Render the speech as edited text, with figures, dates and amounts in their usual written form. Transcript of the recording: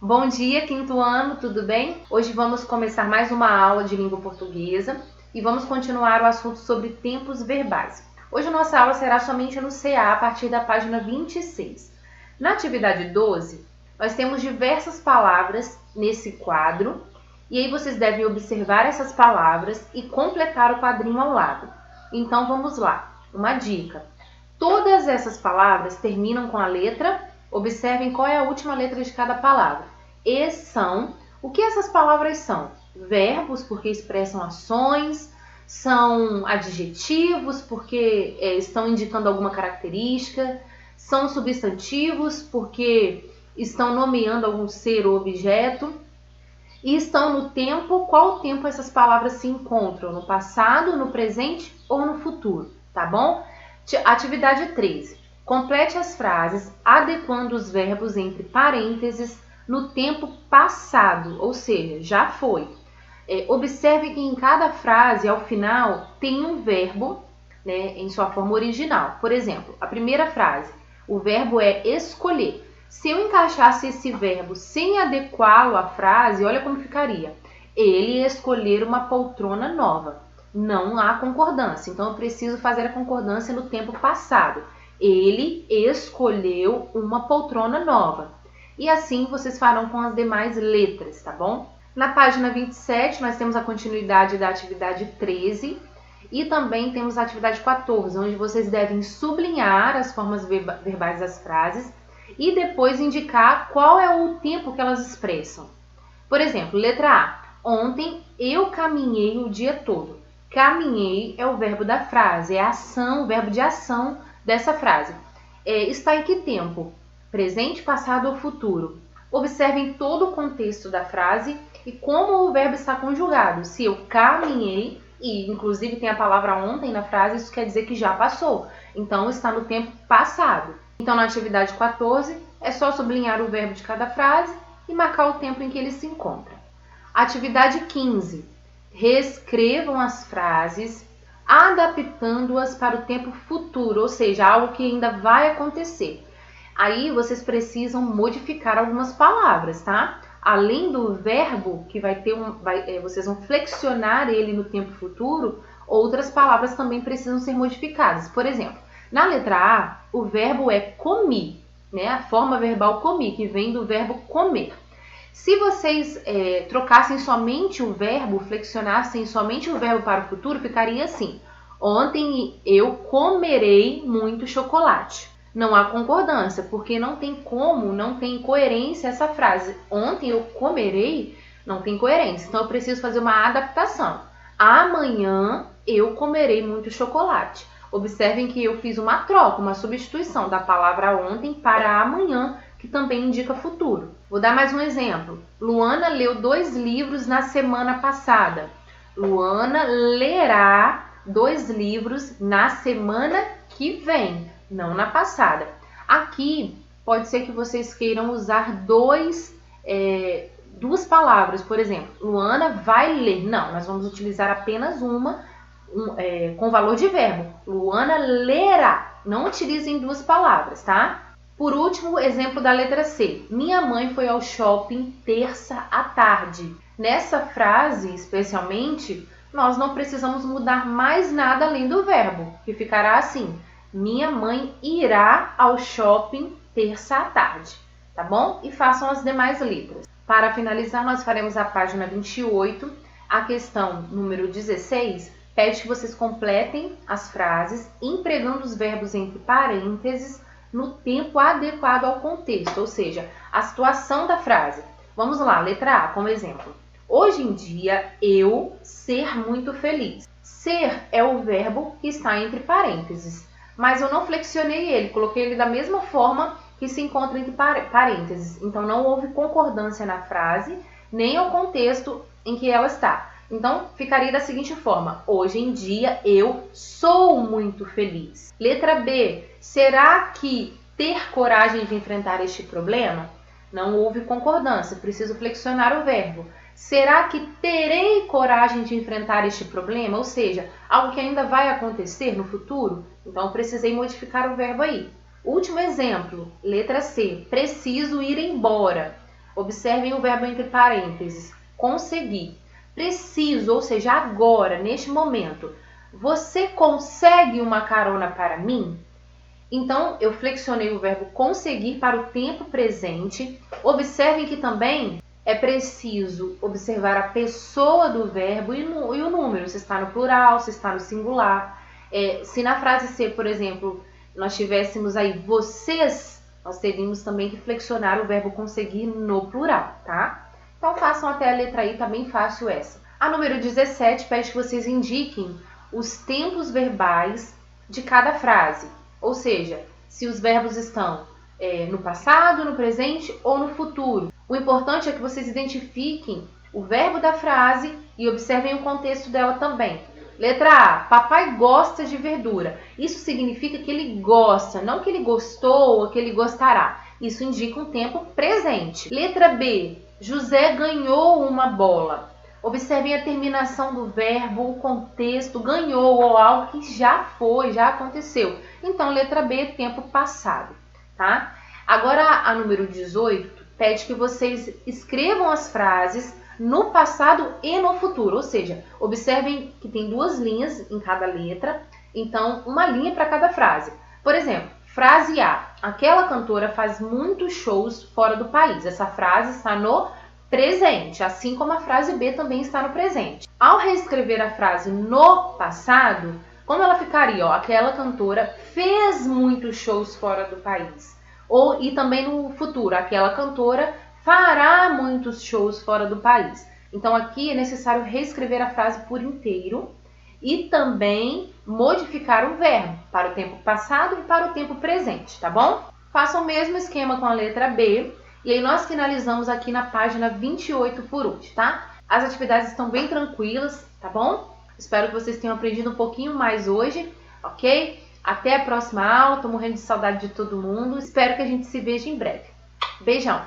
Bom dia, quinto ano, tudo bem? Hoje vamos começar mais uma aula de língua portuguesa e vamos continuar o assunto sobre tempos verbais. Hoje a nossa aula será somente no CA a partir da página 26. Na atividade 12, nós temos diversas palavras nesse quadro e aí vocês devem observar essas palavras e completar o quadrinho ao lado. Então vamos lá, uma dica. Todas essas palavras terminam com a letra. Observem qual é a última letra de cada palavra. E são. O que essas palavras são? Verbos, porque expressam ações. São adjetivos, porque estão indicando alguma característica. São substantivos, porque estão nomeando algum ser ou objeto. E estão no tempo. Qual tempo essas palavras se encontram? No passado, no presente ou no futuro? Tá bom? Atividade 13. Complete as frases adequando os verbos entre parênteses no tempo passado, ou seja, já foi. Observe que em cada frase, ao final, tem um verbo, né, em sua forma original. Por exemplo, a primeira frase, o verbo é escolher. Se eu encaixasse esse verbo sem adequá-lo à frase, olha como ficaria. Ele escolher uma poltrona nova. Não há concordância, então eu preciso fazer a concordância no tempo passado. Ele escolheu uma poltrona nova. E assim vocês farão com as demais letras, tá bom? Na página 27, nós temos a continuidade da atividade 13 e também temos a atividade 14, onde vocês devem sublinhar as formas verbais das frases e depois indicar qual é o tempo que elas expressam. Por exemplo, letra A. Ontem eu caminhei o dia todo. Caminhei é o verbo da frase, é a ação, o verbo de ação dessa frase. Está em que tempo? Presente, passado ou futuro? Observem todo o contexto da frase e como o verbo está conjugado. Se eu caminhei, e inclusive tem a palavra ontem na frase, isso quer dizer que já passou. Então, está no tempo passado. Então, na atividade 14, é só sublinhar o verbo de cada frase e marcar o tempo em que ele se encontra. Atividade 15. Reescrevam as frases, adaptando-as para o tempo futuro, ou seja, algo que ainda vai acontecer. Aí vocês precisam modificar algumas palavras, tá? Além do verbo, que vocês vão flexionar ele no tempo futuro, outras palavras também precisam ser modificadas. Por exemplo, na letra A, o verbo é comi, né? A forma verbal comi, que vem do verbo comer. Se vocês trocassem somente o verbo, flexionassem somente o verbo para o futuro, ficaria assim. Ontem eu comerei muito chocolate. Não há concordância, porque não tem coerência essa frase. Ontem eu comerei, não tem coerência. Então eu preciso fazer uma adaptação. Amanhã eu comerei muito chocolate. Observem que eu fiz uma troca, uma substituição da palavra ontem para amanhã, que também indica futuro. Vou dar mais um exemplo. Luana leu 2 livros na semana passada. Luana lerá 2 livros na semana que vem, não na passada. Aqui pode ser que vocês queiram usar duas palavras, por exemplo, Luana vai ler. Não, nós vamos utilizar apenas uma com valor de verbo. Luana lerá. Não utilizem 2 palavras, tá? Por último, exemplo da letra C. Minha mãe foi ao shopping terça à tarde. Nessa frase, especialmente, nós não precisamos mudar mais nada além do verbo, que ficará assim. Minha mãe irá ao shopping terça à tarde. Tá bom? E façam as demais letras. Para finalizar, nós faremos a página 28. A questão número 16 pede que vocês completem as frases empregando os verbos entre parênteses no tempo adequado ao contexto, ou seja, a situação da frase. Vamos lá, letra A, como exemplo. Hoje em dia, eu ser muito feliz. Ser é o verbo que está entre parênteses, mas eu não flexionei ele, coloquei ele da mesma forma que se encontra entre parênteses. Então, não houve concordância na frase, nem ao contexto em que ela está. Então, ficaria da seguinte forma. Hoje em dia, eu sou muito feliz. Letra B. Será que ter coragem de enfrentar este problema? Não houve concordância. Preciso flexionar o verbo. Será que terei coragem de enfrentar este problema? Ou seja, algo que ainda vai acontecer no futuro? Então, precisei modificar o verbo aí. Último exemplo. Letra C. Preciso ir embora. Observem o verbo entre parênteses, conseguir. Preciso, ou seja, agora, neste momento. Você consegue uma carona para mim? Então, eu flexionei o verbo conseguir para o tempo presente. Observem que também é preciso observar a pessoa do verbo e o número, se está no plural, se está no singular. Se na frase ser, por exemplo, nós tivéssemos aí vocês, nós teríamos também que flexionar o verbo conseguir no plural, tá? Então, façam até a letra I, tá bem fácil essa. A número 17 pede que vocês indiquem os tempos verbais de cada frase. Ou seja, se os verbos estão no passado, no presente ou no futuro. O importante é que vocês identifiquem o verbo da frase e observem o contexto dela também. Letra A, papai gosta de verdura. Isso significa que ele gosta, não que ele gostou ou que ele gostará. Isso indica um tempo presente. Letra B, José ganhou uma bola. Observem a terminação do verbo, o contexto, ganhou ou algo que já foi, já aconteceu. Então, letra B, tempo passado, tá? Agora, a número 18 pede que vocês escrevam as frases no passado e no futuro. Ou seja, observem que tem 2 linhas em cada letra, então uma linha para cada frase. Por exemplo, frase A. Aquela cantora faz muitos shows fora do país. Essa frase está no presente, assim como a frase B também está no presente. Ao reescrever a frase no passado, como ela ficaria? Aquela cantora fez muitos shows fora do país. E também no futuro, aquela cantora fará muitos shows fora do país. Então aqui é necessário reescrever a frase por inteiro e também modificar o verbo para o tempo passado e para o tempo presente, tá bom? Façam o mesmo esquema com a letra B. E aí nós finalizamos aqui na página 28 por hoje, tá? As atividades estão bem tranquilas, tá bom? Espero que vocês tenham aprendido um pouquinho mais hoje, ok? Até a próxima aula, tô morrendo de saudade de todo mundo. Espero que a gente se veja em breve. Beijão!